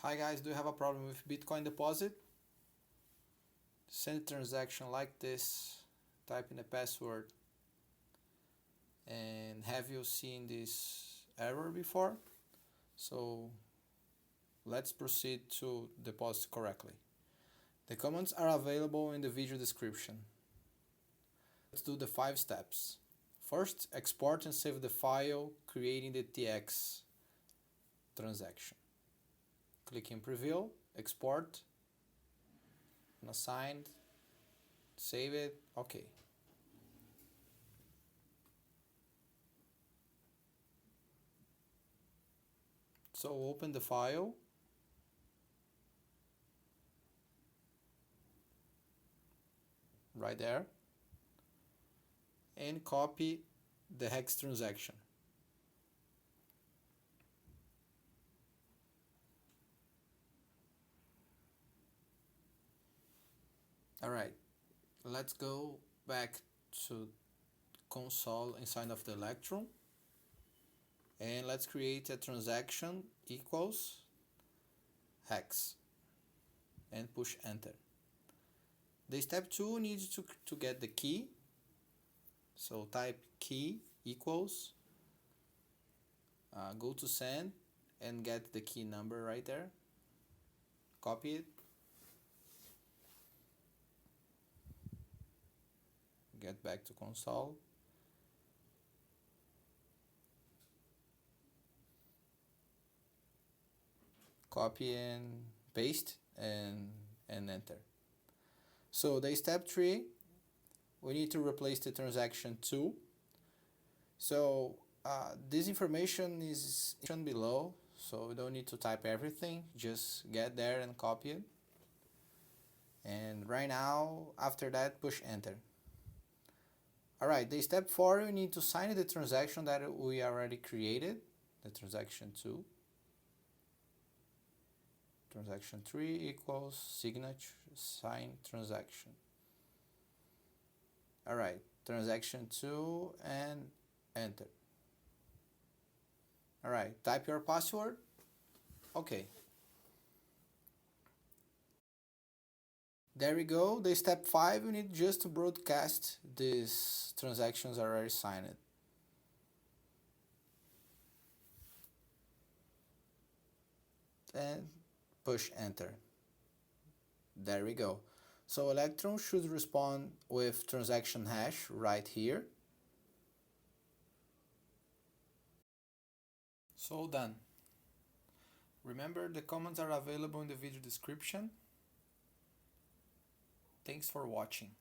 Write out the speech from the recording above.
Hi guys, do you have a problem with Bitcoin deposit? Send a transaction like this, type in the password, and have you seen this error before? So let's proceed to deposit correctly. The commands are available in the video description. Let's do the 5 steps. First, export and save the file creating the tx transaction. Click in preview, export, unassigned, save it, OK. So open the file, right there, and copy the hex transaction. Alright, let's go back to console inside of the Electron, and let's create a transaction equals hex and push enter. The step 2 needs to get the key, so type key equals, go to send and get the key number right there, copy it, get back to console, copy and paste and enter. So the step 3, we need to replace the transaction 2. So this information is below, so we don't need to type everything, just get there and copy it. And right now, after that, push enter. Alright, the step 4, we need to sign the transaction that we already created, the transaction 2. Transaction 3 equals signature sign transaction. Alright, transaction 2 and enter. Alright, type your password. OK. There we go. The step 5, we need just to broadcast these transactions already signed. And push enter. There we go. So Electron should respond with transaction hash right here. So done. Remember, the commands are available in the video description. Thanks for watching.